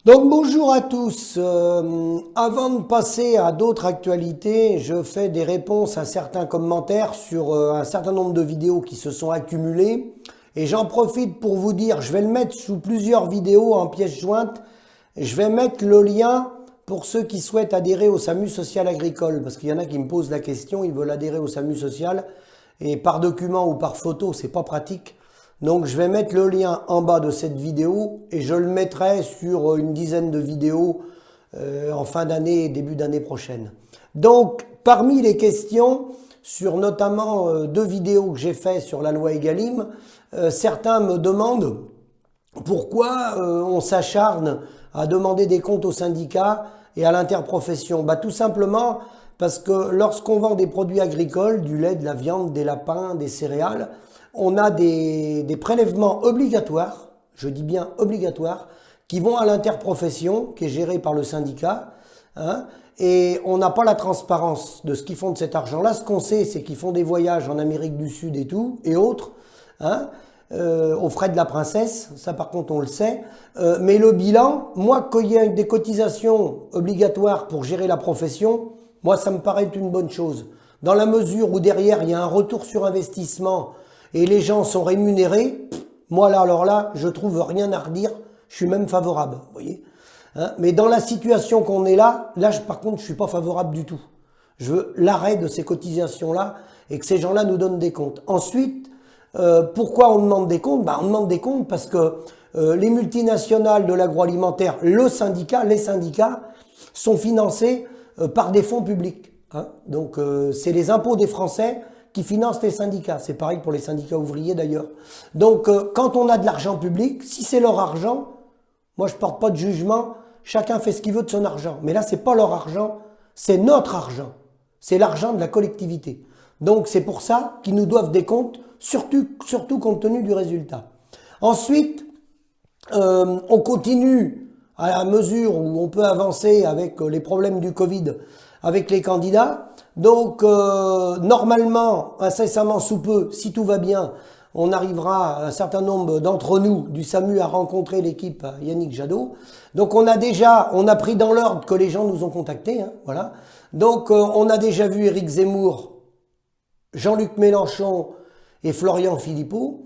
Donc bonjour à tous. Avant de passer à d'autres actualités, je fais des réponses à certains commentaires sur un certain nombre de vidéos qui se sont accumulées. Et j'en profite pour vous dire, je vais le mettre sous plusieurs vidéos en pièces jointes. Je vais mettre le lien pour ceux qui souhaitent adhérer au SAMU social agricole. Parce qu'il y en a qui me posent la question, ils veulent adhérer au SAMU social. Et par document ou par photo, c'est pas pratique. Donc je vais mettre le lien en bas de cette vidéo et je le mettrai sur une dizaine de vidéos en fin d'année et début d'année prochaine. Donc parmi les questions sur notamment deux vidéos que j'ai fait sur la loi Egalim, certains me demandent pourquoi on s'acharne à demander des comptes aux syndicats et à l'interprofession. Bah, tout simplement parce que lorsqu'on vend des produits agricoles, du lait, de la viande, des lapins, des céréales, on a des prélèvements obligatoires, je dis bien obligatoires, qui vont à l'interprofession, qui est gérée par le syndicat, hein, et on n'a pas la transparence de ce qu'ils font de cet argent-là. Ce qu'on sait, c'est qu'ils font des voyages en Amérique du Sud et tout, et autres, hein, aux frais de la princesse, ça par contre on le sait, mais le bilan, moi qu'il y ait des cotisations obligatoires pour gérer la profession, moi ça me paraît une bonne chose. Dans la mesure où derrière il y a un retour sur investissement et les gens sont rémunérés, moi là, alors là, je trouve rien à redire, je suis même favorable, vous voyez. Hein, mais dans la situation qu'on est là, par contre, je suis pas favorable du tout. Je veux l'arrêt de ces cotisations-là et que ces gens-là nous donnent des comptes. Ensuite, pourquoi on demande des comptes? On demande des comptes parce que les multinationales de l'agroalimentaire, les syndicats sont financés par des fonds publics. Hein. Donc c'est les impôts des Français qui financent les syndicats. C'est pareil pour les syndicats ouvriers d'ailleurs. Donc quand on a de l'argent public, si c'est leur argent, moi je porte pas de jugement, chacun fait ce qu'il veut de son argent. Mais là c'est pas leur argent, c'est notre argent. C'est l'argent de la collectivité. Donc c'est pour ça qu'ils nous doivent des comptes, surtout compte tenu du résultat. Ensuite, on continue à la mesure où on peut avancer avec les problèmes du Covid, avec les candidats. Donc normalement, incessamment sous peu, si tout va bien, on arrivera, un certain nombre d'entre nous du SAMU à rencontrer l'équipe Yannick Jadot. Donc on a pris dans l'ordre que les gens nous ont contactés, hein, voilà. Donc on a déjà vu Éric Zemmour, Jean-Luc Mélenchon et Florian Philippot.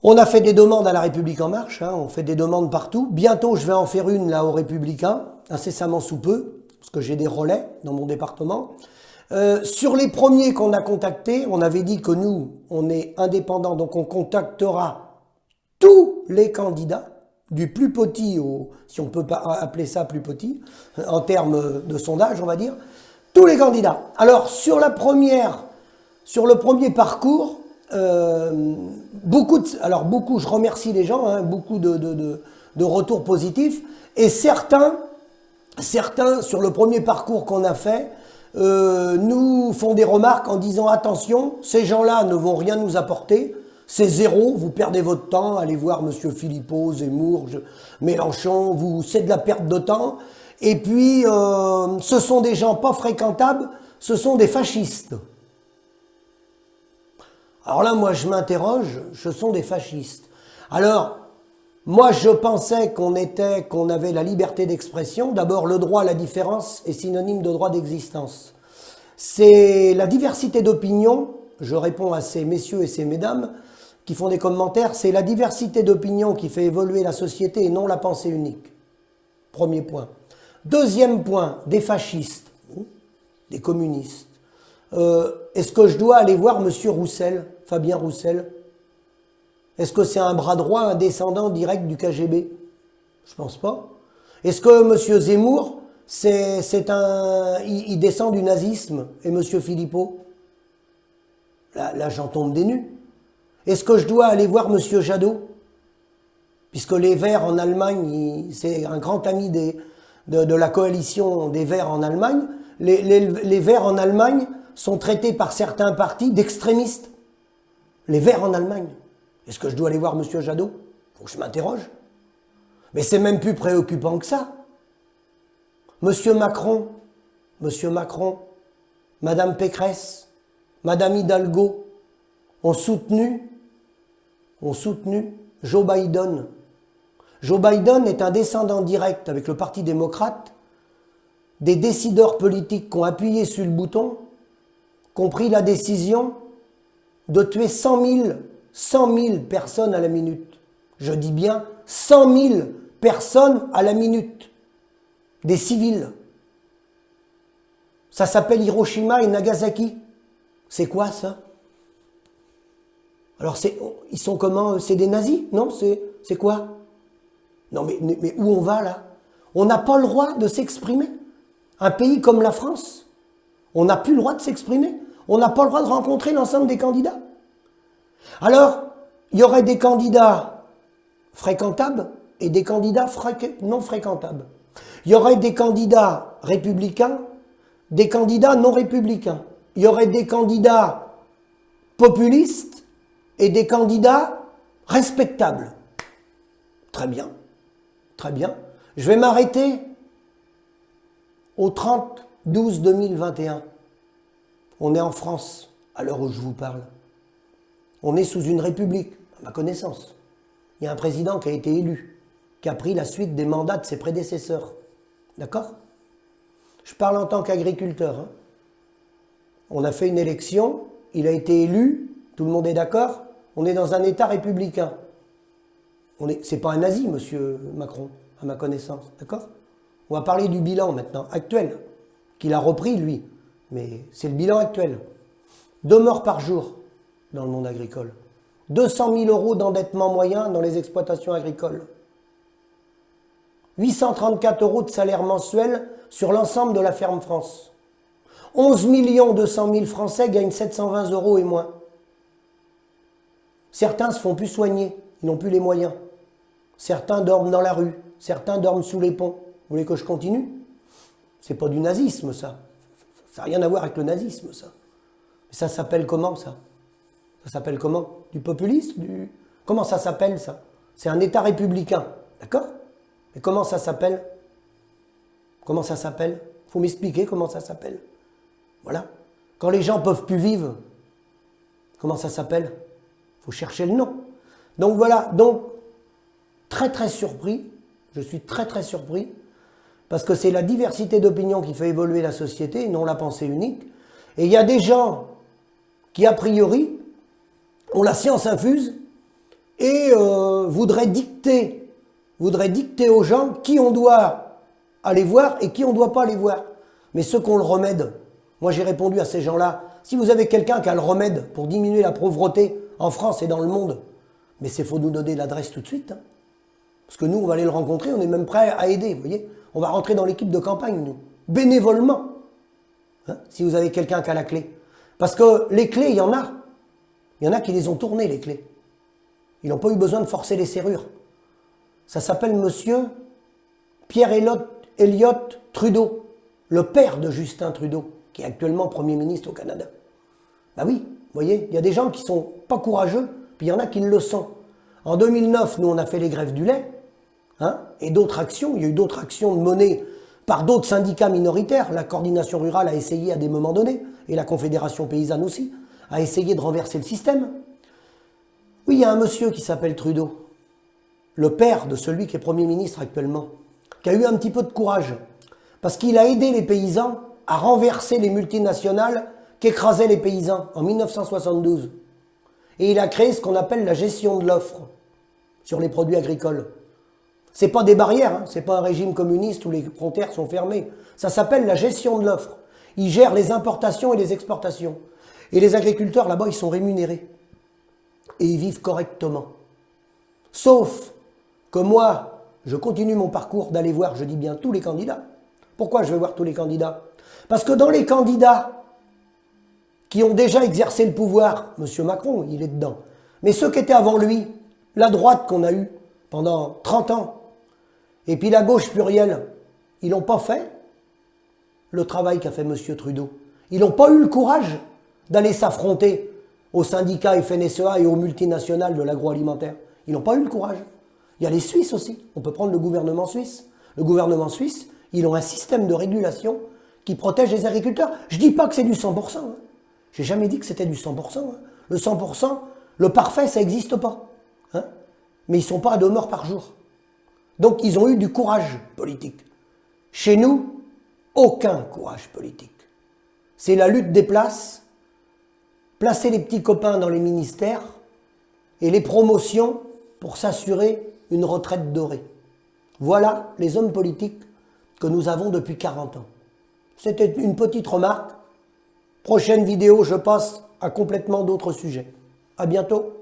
On a fait des demandes à La République En Marche, hein, on fait des demandes partout. Bientôt, je vais en faire une là aux Républicains, incessamment sous peu, parce que j'ai des relais dans mon département. Sur les premiers qu'on a contactés, on avait dit que nous, on est indépendants, donc on contactera tous les candidats, du plus petit au, si on peut pas appeler ça plus petit, en termes de sondage, on va dire, tous les candidats. Alors, sur le premier parcours, beaucoup, je remercie les gens, hein, beaucoup de retours positifs, et certains, sur le premier parcours qu'on a fait, nous font des remarques en disant attention, ces gens-là ne vont rien nous apporter, c'est zéro, vous perdez votre temps, allez voir Monsieur Philippot, Zemmour, Mélenchon, c'est de la perte de temps, et puis ce sont des gens pas fréquentables, ce sont des fascistes. Alors là, moi, je m'interroge, ce sont des fascistes. Alors, moi, je pensais qu'on avait la liberté d'expression. D'abord, le droit à la différence est synonyme de droit d'existence. C'est la diversité d'opinion, je réponds à ces messieurs et ces mesdames qui font des commentaires, c'est la diversité d'opinion qui fait évoluer la société et non la pensée unique. Premier point. Deuxième point, des fascistes, des communistes. Est-ce que je dois aller voir Monsieur Roussel, Fabien Roussel? Est-ce que c'est un bras droit, un descendant direct du KGB? Je pense pas. Est-ce que Monsieur Zemmour, il descend du nazisme et Monsieur Philippot? Là j'en tombe des nues. Est-ce que je dois aller voir Monsieur Jadot? Puisque les Verts en Allemagne, c'est un grand ami de la coalition des Verts en Allemagne. Les Verts en Allemagne sont traités par certains partis d'extrémistes. Les Verts en Allemagne. Est-ce que je dois aller voir Monsieur Jadot? Faut que je m'interroge. Mais c'est même plus préoccupant que ça. Monsieur Macron, Madame Pécresse, Madame Hidalgo ont soutenu Joe Biden. Joe Biden est un descendant direct avec le Parti démocrate des décideurs politiques qui ont appuyé sur le bouton, qui ont pris la décision de tuer 100 000 personnes à la minute. Je dis bien 100 000 personnes à la minute. Des civils. Ça s'appelle Hiroshima et Nagasaki. C'est quoi ça? Alors ils sont comment? C'est des nazis? Non, c'est quoi? Non mais où on va là? On n'a pas le droit de s'exprimer. Un pays comme la France, on n'a plus le droit de s'exprimer. On n'a pas le droit de rencontrer l'ensemble des candidats. Alors, il y aurait des candidats fréquentables et des candidats non fréquentables. Il y aurait des candidats républicains, des candidats non républicains. Il y aurait des candidats populistes et des candidats respectables. Très bien, très bien. Je vais m'arrêter au 30/12/2021. On est en France, à l'heure où je vous parle. On est sous une république, à ma connaissance. Il y a un président qui a été élu, qui a pris la suite des mandats de ses prédécesseurs. D'accord? Je parle en tant qu'agriculteur. Hein. On a fait une élection, il a été élu, tout le monde est d'accord, on est dans un État républicain. C'est pas un nazi, monsieur Macron, à ma connaissance. D'accord? On va parler du bilan maintenant, actuel, qu'il a repris, lui. Mais c'est le bilan actuel. 2 morts par jour dans le monde agricole. 200 000 € d'endettement moyen dans les exploitations agricoles. 834 € de salaire mensuel sur l'ensemble de la ferme France. 11 200 000 Français gagnent 720 € et moins. Certains se font plus soigner, ils n'ont plus les moyens. Certains dorment dans la rue, certains dorment sous les ponts. Vous voulez que je continue? C'est pas du nazisme, ça. Ça n'a rien à voir avec le nazisme, ça. Mais ça s'appelle comment, ça? Ça s'appelle comment? Du populisme? Comment ça s'appelle, ça? C'est un État républicain, d'accord? Mais comment ça s'appelle? Comment ça s'appelle? Il faut m'expliquer comment ça s'appelle. Voilà. Quand les gens peuvent plus vivre, comment ça s'appelle? Il faut chercher le nom. Donc voilà, donc très très surpris, je suis très très surpris, parce que c'est la diversité d'opinions qui fait évoluer la société, et non la pensée unique. Et il y a des gens qui, a priori, ont la science infuse et voudraient dicter aux gens qui on doit aller voir et qui on ne doit pas aller voir. Mais ceux qui ont le remède, moi j'ai répondu à ces gens-là, si vous avez quelqu'un qui a le remède pour diminuer la pauvreté en France et dans le monde, mais c'est faut nous donner l'adresse tout de suite. Hein. Parce que nous, on va aller le rencontrer, on est même prêt à aider, vous voyez. On va rentrer dans l'équipe de campagne, nous, bénévolement, hein, si vous avez quelqu'un qui a la clé. Parce que les clés, il y en a. Il y en a qui les ont tournées, les clés. Ils n'ont pas eu besoin de forcer les serrures. Ça s'appelle monsieur Pierre Elliott Trudeau, le père de Justin Trudeau, qui est actuellement Premier ministre au Canada. Ben oui, vous voyez, il y a des gens qui ne sont pas courageux, puis il y en a qui le sont. En 2009, nous, on a fait les grèves du lait, hein, et d'autres actions. Il y a eu d'autres actions menées par d'autres syndicats minoritaires. La coordination rurale a essayé à des moments donnés, et la Confédération paysanne aussi, a essayé de renverser le système. Oui, il y a un monsieur qui s'appelle Trudeau, le père de celui qui est Premier ministre actuellement, qui a eu un petit peu de courage, parce qu'il a aidé les paysans à renverser les multinationales qui écrasaient les paysans en 1972. Et il a créé ce qu'on appelle la gestion de l'offre sur les produits agricoles. C'est pas des barrières, hein, c'est pas un régime communiste où les frontières sont fermées. Ça s'appelle la gestion de l'offre. Il gère les importations et les exportations. Et les agriculteurs là-bas, ils sont rémunérés. Et ils vivent correctement. Sauf que moi, je continue mon parcours d'aller voir, je dis bien, tous les candidats. Pourquoi je vais voir tous les candidats? Parce que dans les candidats qui ont déjà exercé le pouvoir, M. Macron, il est dedans, mais ceux qui étaient avant lui, la droite qu'on a eue pendant 30 ans, et puis la gauche plurielle, ils n'ont pas fait le travail qu'a fait M. Trudeau. Ils n'ont pas eu le courage d'aller s'affronter aux syndicats FNSEA et aux multinationales de l'agroalimentaire. Ils n'ont pas eu le courage. Il y a les Suisses aussi. On peut prendre le gouvernement suisse. Le gouvernement suisse, ils ont un système de régulation qui protège les agriculteurs. Je ne dis pas que c'est du 100%. Hein. Je n'ai jamais dit que c'était du 100%. Hein. Le 100%, le parfait, ça n'existe pas. Hein. Mais ils ne sont pas à 2 morts par jour. Donc ils ont eu du courage politique. Chez nous, aucun courage politique. C'est la lutte des places, placer les petits copains dans les ministères et les promotions pour s'assurer une retraite dorée. Voilà les hommes politiques que nous avons depuis 40 ans. C'était une petite remarque. Prochaine vidéo, je passe à complètement d'autres sujets. À bientôt.